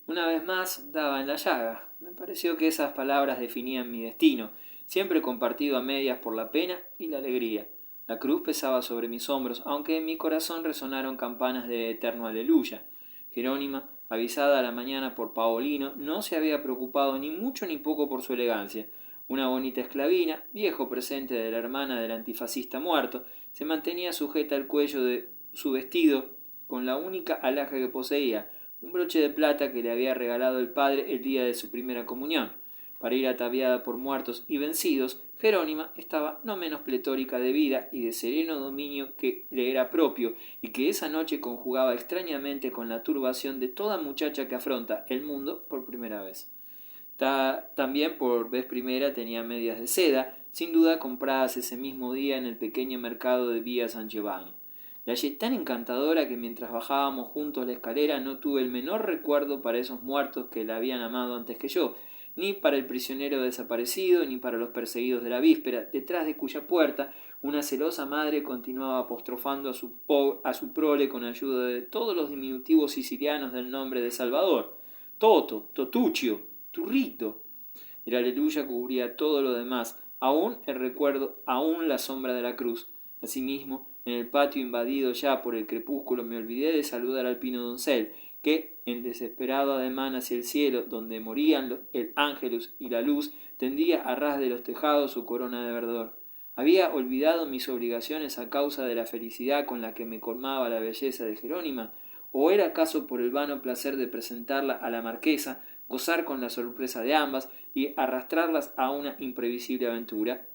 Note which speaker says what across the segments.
Speaker 1: Una vez más daba en la llaga. Me pareció que esas palabras definían mi destino, siempre compartido a medias por la pena y la alegría. La cruz pesaba sobre mis hombros, aunque en mi corazón resonaron campanas de eterno aleluya. Jerónima, avisada a la mañana por Paolino, no se había preocupado ni mucho ni poco por su elegancia. Una bonita esclavina, viejo presente de la hermana del antifascista muerto, se mantenía sujeta al cuello de su vestido con la única alhaja que poseía, un broche de plata que le había regalado el padre el día de su primera comunión. Para ir ataviada por muertos y vencidos, Jerónima estaba no menos pletórica de vida y de sereno dominio que le era propio, y que esa noche conjugaba extrañamente con la turbación de toda muchacha que afronta el mundo por primera vez. También por vez primera tenía medias de seda, sin duda compradas ese mismo día en el pequeño mercado de Vía San Giovanni. La hallé tan encantadora que mientras bajábamos juntos la escalera no tuve el menor recuerdo para esos muertos que la habían amado antes que yo, ni para el prisionero desaparecido, ni para los perseguidos de la víspera, detrás de cuya puerta una celosa madre continuaba apostrofando a su prole con ayuda de todos los diminutivos sicilianos del nombre de Salvador. Toto, Totuccio, Turrito. El aleluya cubría todo lo demás, aún el recuerdo, aún la sombra de la cruz. Asimismo, en el patio invadido ya por el crepúsculo me olvidé de saludar al pino doncel, que, en desesperado ademán hacia el cielo, donde morían el ángelus y la luz, tendía a ras de los tejados su corona de verdor. Había olvidado mis obligaciones a causa de la felicidad con la que me colmaba la belleza de Jerónima, o era acaso por el vano placer de presentarla a la marquesa, gozar con la sorpresa de ambas y arrastrarlas a una imprevisible aventura.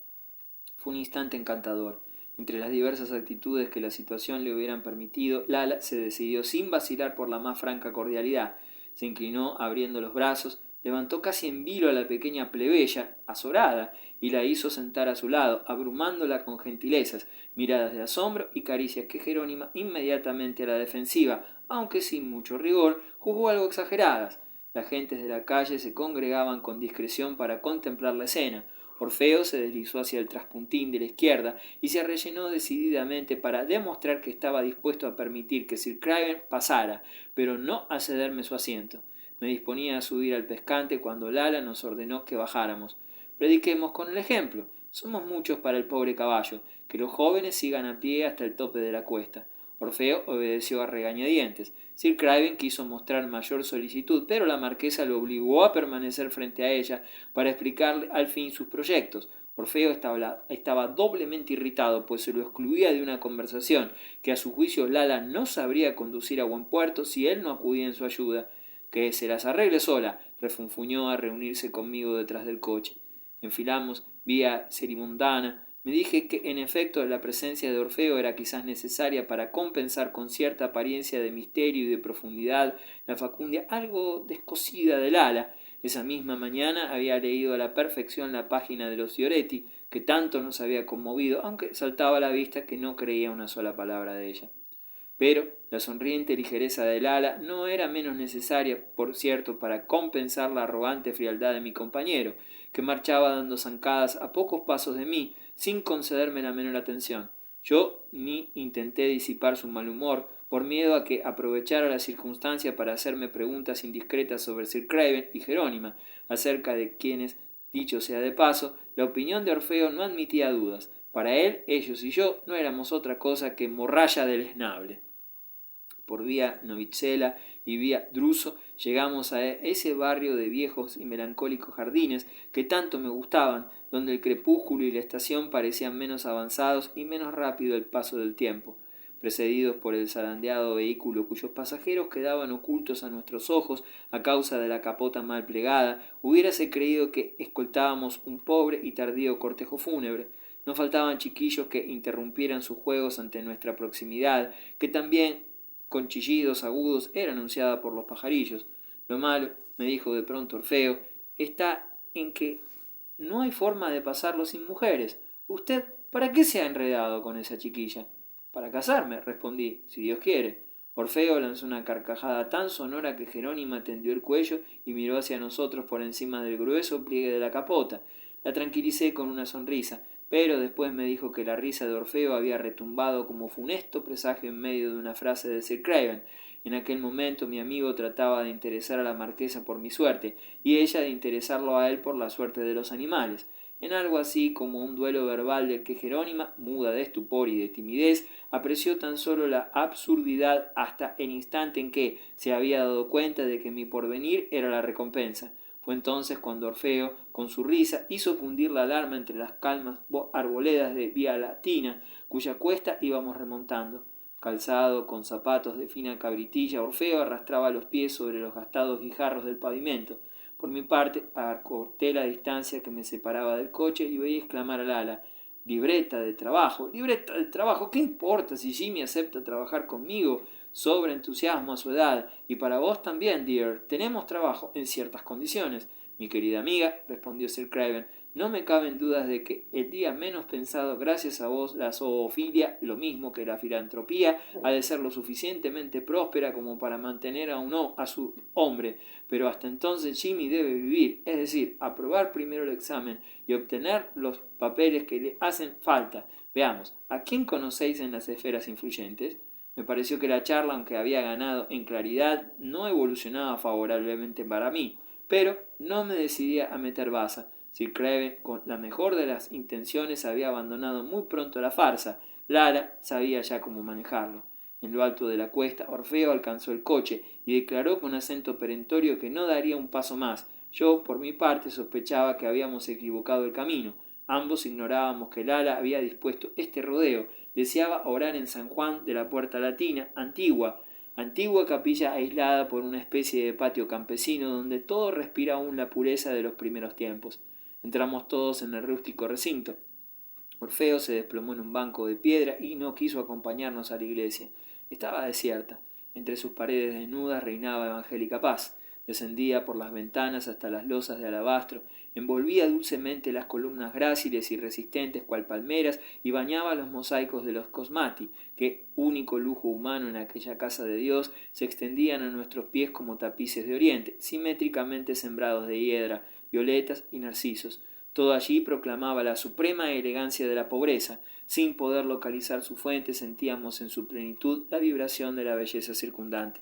Speaker 1: Fue un instante encantador. Entre las diversas actitudes que la situación le hubieran permitido, Lala se decidió sin vacilar por la más franca cordialidad. Se inclinó abriendo los brazos, levantó casi en vilo a la pequeña plebeya, azorada, y la hizo sentar a su lado, abrumándola con gentilezas, miradas de asombro y caricias que Jerónima, inmediatamente a la defensiva, aunque sin mucho rigor, juzgó algo exageradas. Las gentes de la calle se congregaban con discreción para contemplar la escena. Orfeo se deslizó hacia el traspuntín de la izquierda y se rellenó decididamente para demostrar que estaba dispuesto a permitir que Sir Craven pasara, pero no a cederme su asiento. Me disponía a subir al pescante cuando Lala nos ordenó que bajáramos. Prediquemos con el ejemplo. Somos muchos para el pobre caballo. Que los jóvenes sigan a pie hasta el tope de la cuesta. Orfeo obedeció a regañadientes. Sir Craven quiso mostrar mayor solicitud, pero la marquesa lo obligó a permanecer frente a ella para explicarle al fin sus proyectos. Orfeo estaba doblemente irritado, pues se lo excluía de una conversación que a su juicio Lala no sabría conducir a buen puerto si él no acudía en su ayuda. Que se las arregle sola, refunfuñó a reunirse conmigo detrás del coche. Enfilamos vía Cerimundana. Me dije que en efecto la presencia de Orfeo era quizás necesaria para compensar con cierta apariencia de misterio y de profundidad la facundia algo descosida del ala. Esa misma mañana había leído a la perfección la página de los Fioretti, que tanto nos había conmovido, aunque saltaba a la vista que no creía una sola palabra de ella. Pero la sonriente ligereza del ala no era menos necesaria, por cierto, para compensar la arrogante frialdad de mi compañero, que marchaba dando zancadas a pocos pasos de mí, sin concederme la menor atención. Yo ni intenté disipar su mal humor, por miedo a que aprovechara la circunstancia para hacerme preguntas indiscretas sobre Sir Craven y Jerónima, acerca de quienes, dicho sea de paso, la opinión de Orfeo no admitía dudas. Para él, ellos y yo no éramos otra cosa que morralla deleznable. Por vía Novicela y vía Druso llegamos a ese barrio de viejos y melancólicos jardines que tanto me gustaban, donde el crepúsculo y la estación parecían menos avanzados y menos rápido el paso del tiempo. Precedidos por el zarandeado vehículo cuyos pasajeros quedaban ocultos a nuestros ojos a causa de la capota mal plegada, hubiérase creído que escoltábamos un pobre y tardío cortejo fúnebre. No faltaban chiquillos que interrumpieran sus juegos ante nuestra proximidad, que también con chillidos agudos era anunciada por los pajarillos. Lo malo, me dijo de pronto Orfeo, está en que no hay forma de pasarlo sin mujeres. ¿Usted para qué se ha enredado con esa chiquilla? Para casarme, respondí, si Dios quiere. Orfeo lanzó una carcajada tan sonora que Jerónima tendió el cuello y miró hacia nosotros por encima del grueso pliegue de la capota. La tranquilicé con una sonrisa, pero después me dijo que la risa de Orfeo había retumbado como funesto presagio en medio de una frase de Sir Craven. En aquel momento mi amigo trataba de interesar a la marquesa por mi suerte, y ella de interesarlo a él por la suerte de los animales, en algo así como un duelo verbal del que Jerónima, muda de estupor y de timidez, apreció tan solo la absurdidad hasta el instante en que se había dado cuenta de que mi porvenir era la recompensa. Fue entonces cuando Orfeo, con su risa, hizo cundir la alarma entre las calmas arboledas de Vía Latina, cuya cuesta íbamos remontando. Calzado, con zapatos de fina cabritilla, Orfeo arrastraba los pies sobre los gastados guijarros del pavimento. Por mi parte, acorté la distancia que me separaba del coche y oí exclamar al ala: libreta de trabajo, ¿qué importa si Jimmy acepta trabajar conmigo? Sobre entusiasmo a su edad, y para vos también, dear, tenemos trabajo en ciertas condiciones. Mi querida amiga, respondió Sir Craven, no me caben dudas de que el día menos pensado, gracias a vos, la zoofilia, lo mismo que la filantropía, ha de ser lo suficientemente próspera como para mantener a su hombre, pero hasta entonces Jimmy debe vivir, es decir, aprobar primero el examen y obtener los papeles que le hacen falta. Veamos, ¿a quién conocéis en las esferas influyentes? Me pareció que la charla, aunque había ganado en claridad, no evolucionaba favorablemente para mí, pero no me decidía a meter baza. Sir Craven, con la mejor de las intenciones, había abandonado muy pronto la farsa. Lara sabía ya cómo manejarlo. En lo alto de la cuesta, Orfeo alcanzó el coche y declaró con acento perentorio que no daría un paso más. Yo, por mi parte, sospechaba que habíamos equivocado el camino. Ambos ignorábamos que Lara había dispuesto este rodeo. Deseaba orar en San Juan de la Puerta Latina, antigua capilla aislada por una especie de patio campesino donde todo respira aún la pureza de los primeros tiempos. Entramos todos en el rústico recinto. Orfeo se desplomó en un banco de piedra y no quiso acompañarnos a la iglesia. Estaba desierta. Entre sus paredes desnudas reinaba evangélica paz. Descendía por las ventanas hasta las losas de alabastro, envolvía dulcemente las columnas gráciles y resistentes cual palmeras y bañaba los mosaicos de los cosmati, que, único lujo humano en aquella casa de Dios, se extendían a nuestros pies como tapices de oriente, simétricamente sembrados de hiedra, violetas y narcisos. Todo allí proclamaba la suprema elegancia de la pobreza. Sin poder localizar su fuente, sentíamos en su plenitud la vibración de la belleza circundante.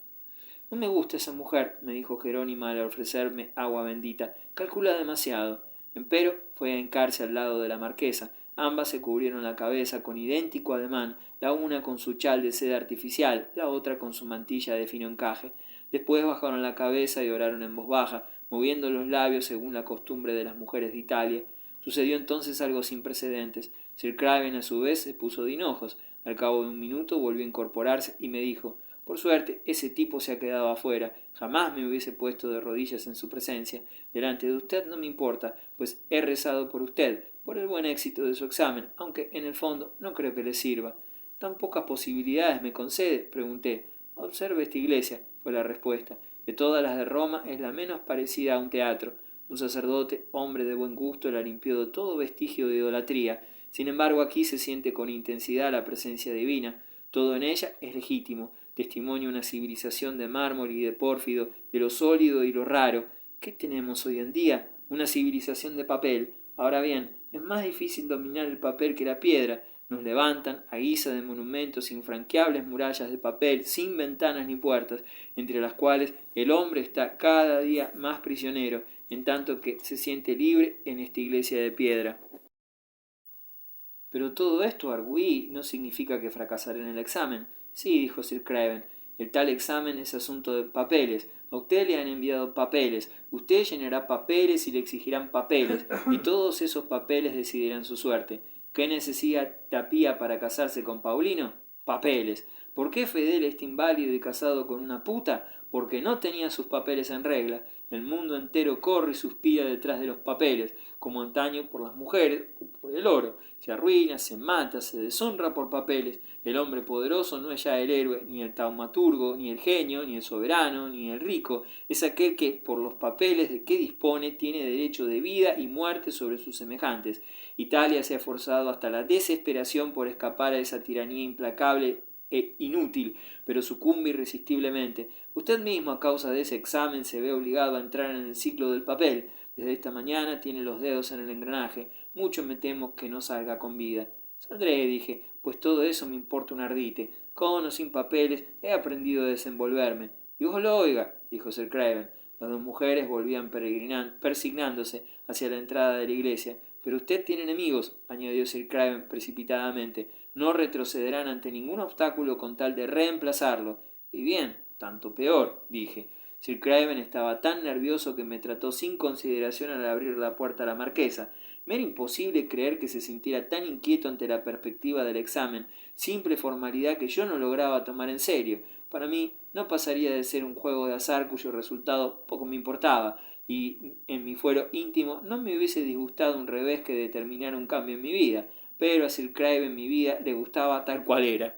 Speaker 1: No me gusta esa mujer, me dijo Jerónima al ofrecerme agua bendita. Calcula demasiado. Empero fue a hincarse al lado de la marquesa. Ambas se cubrieron la cabeza con idéntico ademán, la una con su chal de seda artificial, la otra con su mantilla de fino encaje. Después bajaron la cabeza y oraron en voz baja, moviendo los labios según la costumbre de las mujeres de Italia. Sucedió entonces algo sin precedentes. Sir Craven a su vez se puso de hinojos. Al cabo de un minuto volvió a incorporarse y me dijo: por suerte, ese tipo se ha quedado afuera. Jamás me hubiese puesto de rodillas en su presencia. Delante de usted no me importa, pues he rezado por usted, por el buen éxito de su examen, aunque en el fondo no creo que le sirva. ¿Tan pocas posibilidades me concede?, pregunté. Observe esta iglesia, fue la respuesta. De todas las de Roma es la menos parecida a un teatro. Un sacerdote, hombre de buen gusto, la limpió de todo vestigio de idolatría. Sin embargo, aquí se siente con intensidad la presencia divina. Todo en ella es legítimo, testimonio una civilización de mármol y de pórfido, de lo sólido y lo raro. ¿Qué tenemos hoy en día? Una civilización de papel. Ahora bien, es más difícil dominar el papel que la piedra. Nos levantan, a guisa de monumentos, infranqueables murallas de papel, sin ventanas ni puertas, entre las cuales el hombre está cada día más prisionero, en tanto que se siente libre en esta iglesia de piedra. Pero todo esto, arguí, no significa que fracasaré en el examen. Sí, dijo Sir Craven, el tal examen es asunto de papeles. A usted le han enviado papeles. Usted llenará papeles y le exigirán papeles, y todos esos papeles decidirán su suerte. ¿Qué necesita Tapía para casarse con Paulino? Papeles. ¿Por qué Fedele está inválido y casado con una puta? Porque no tenía sus papeles en regla. El mundo entero corre y suspira detrás de los papeles, como antaño por las mujeres o por el oro. Se arruina, se mata, se deshonra por papeles. El hombre poderoso no es ya el héroe, ni el taumaturgo, ni el genio, ni el soberano, ni el rico. Es aquel que, por los papeles de que dispone, tiene derecho de vida y muerte sobre sus semejantes. Italia se ha forzado hasta la desesperación por escapar a esa tiranía implacable e inútil, pero sucumbe irresistiblemente. Usted mismo, a causa de ese examen, se ve obligado a entrar en el ciclo del papel. Desde esta mañana tiene los dedos en el engranaje. Mucho me temo que no salga con vida. Saldré, dije, pues todo eso me importa un ardite. Con o sin papeles, he aprendido a desenvolverme. Dios lo oiga, dijo Sir Craven. Las dos mujeres volvían persignándose hacia la entrada de la iglesia. Pero usted tiene enemigos, añadió Sir Craven precipitadamente. No retrocederán ante ningún obstáculo con tal de reemplazarlo. Y bien, tanto peor, dije. Sir Craven estaba tan nervioso que me trató sin consideración al abrir la puerta a la marquesa. Me era imposible creer que se sintiera tan inquieto ante la perspectiva del examen, simple formalidad que yo no lograba tomar en serio. Para mí no pasaría de ser un juego de azar cuyo resultado poco me importaba, y en mi fuero íntimo no me hubiese disgustado un revés que determinara un cambio en mi vida, pero a Sir Craven mi vida le gustaba tal cual era.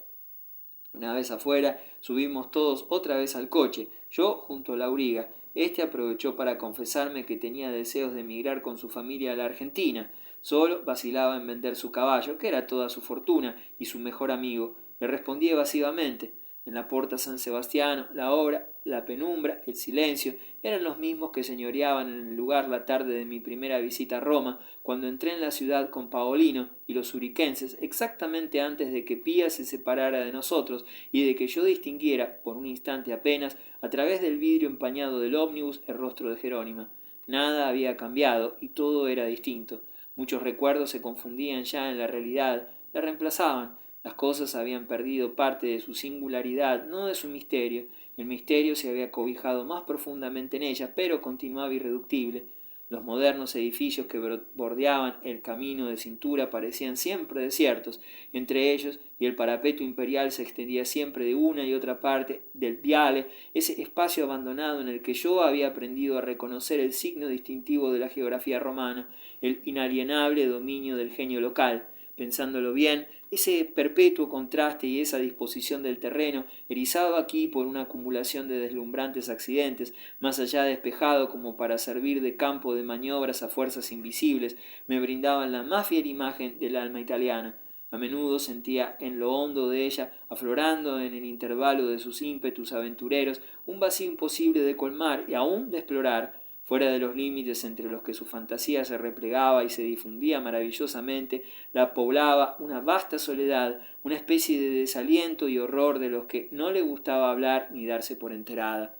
Speaker 1: Una vez afuera, subimos todos otra vez al coche, yo junto a la auriga. Este aprovechó para confesarme que tenía deseos de emigrar con su familia a la Argentina. Solo vacilaba en vender su caballo, que era toda su fortuna y su mejor amigo. Le respondí evasivamente. En la Porta San Sebastiano, la obra, la penumbra, el silencio, eran los mismos que señoreaban en el lugar la tarde de mi primera visita a Roma, cuando entré en la ciudad con Paolino y los uriquenses, exactamente antes de que Pía se separara de nosotros y de que yo distinguiera, por un instante apenas, a través del vidrio empañado del ómnibus, el rostro de Jerónima. Nada había cambiado y todo era distinto. Muchos recuerdos se confundían ya en la realidad, la reemplazaban. Las cosas habían perdido parte de su singularidad, no de su misterio. El misterio se había cobijado más profundamente en ellas, pero continuaba irreductible. Los modernos edificios que bordeaban el camino de cintura parecían siempre desiertos. Entre ellos y el parapeto imperial se extendía siempre de una y otra parte del viale ese espacio abandonado en el que yo había aprendido a reconocer el signo distintivo de la geografía romana, el inalienable dominio del genio local. Pensándolo bien, ese perpetuo contraste y esa disposición del terreno, erizado aquí por una acumulación de deslumbrantes accidentes, más allá despejado como para servir de campo de maniobras a fuerzas invisibles, me brindaban la más fiel imagen del alma italiana. A menudo sentía en lo hondo de ella, aflorando en el intervalo de sus ímpetus aventureros, un vacío imposible de colmar y aún de explorar. Fuera de los límites entre los que su fantasía se replegaba y se difundía maravillosamente, la poblaba una vasta soledad, una especie de desaliento y horror de los que no le gustaba hablar ni darse por enterada.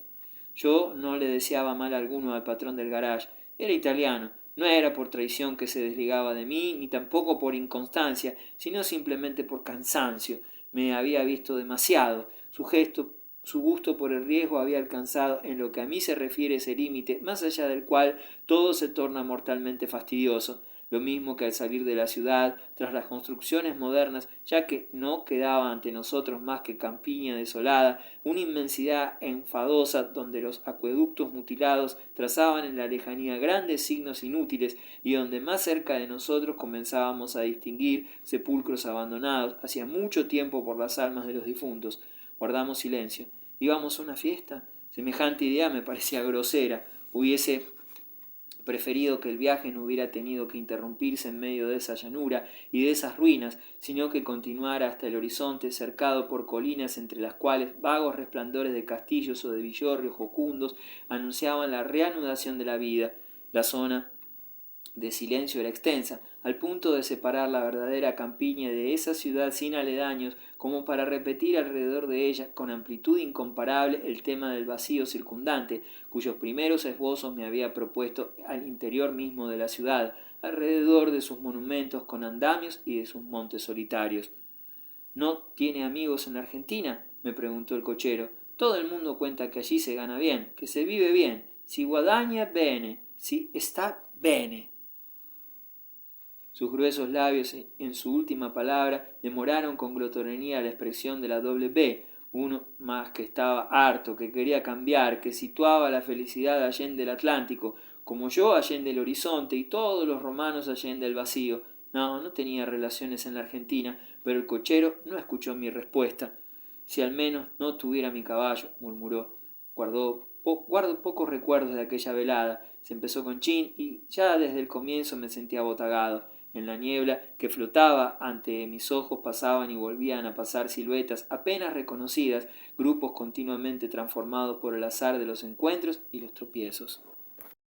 Speaker 1: Yo no le deseaba mal alguno al patrón del garage. Era italiano. No era por traición que se desligaba de mí, ni tampoco por inconstancia, sino simplemente por cansancio. Me había visto demasiado. Su gusto por el riesgo había alcanzado en lo que a mí se refiere ese límite, más allá del cual todo se torna mortalmente fastidioso, lo mismo que al salir de la ciudad, tras las construcciones modernas, ya que no quedaba ante nosotros más que campiña desolada, una inmensidad enfadosa donde los acueductos mutilados trazaban en la lejanía grandes signos inútiles y donde más cerca de nosotros comenzábamos a distinguir sepulcros abandonados hacía mucho tiempo por las almas de los difuntos. Guardamos silencio. ¿Íbamos a una fiesta? Semejante idea me parecía grosera. Hubiese preferido que el viaje no hubiera tenido que interrumpirse en medio de esa llanura y de esas ruinas, sino que continuara hasta el horizonte, cercado por colinas entre las cuales vagos resplandores de castillos o de villorrios jocundos anunciaban la reanudación de la vida. La zona de silencio era extensa, al punto de separar la verdadera campiña de esa ciudad sin aledaños, como para repetir alrededor de ella con amplitud incomparable el tema del vacío circundante, cuyos primeros esbozos me había propuesto al interior mismo de la ciudad, alrededor de sus monumentos con andamios y de sus montes solitarios. ¿No tiene amigos en la Argentina?, me preguntó el cochero. Todo el mundo cuenta que allí se gana bien, que se vive bien, si guadagna bene, si sta bene. Sus gruesos labios en su última palabra demoraron con glotonería la expresión de la doble B, uno más que estaba harto, que quería cambiar, que situaba la felicidad allende el Atlántico, como yo allende el horizonte y todos los romanos allende el vacío. No tenía relaciones en la Argentina, pero el cochero no escuchó mi respuesta. Si al menos no tuviera mi caballo, murmuró. Guardo pocos recuerdos de aquella velada. Se empezó con Chin y ya desde el comienzo me sentía abotagado. En la niebla que flotaba ante mis ojos pasaban y volvían a pasar siluetas apenas reconocidas, grupos continuamente transformados por el azar de los encuentros y los tropiezos.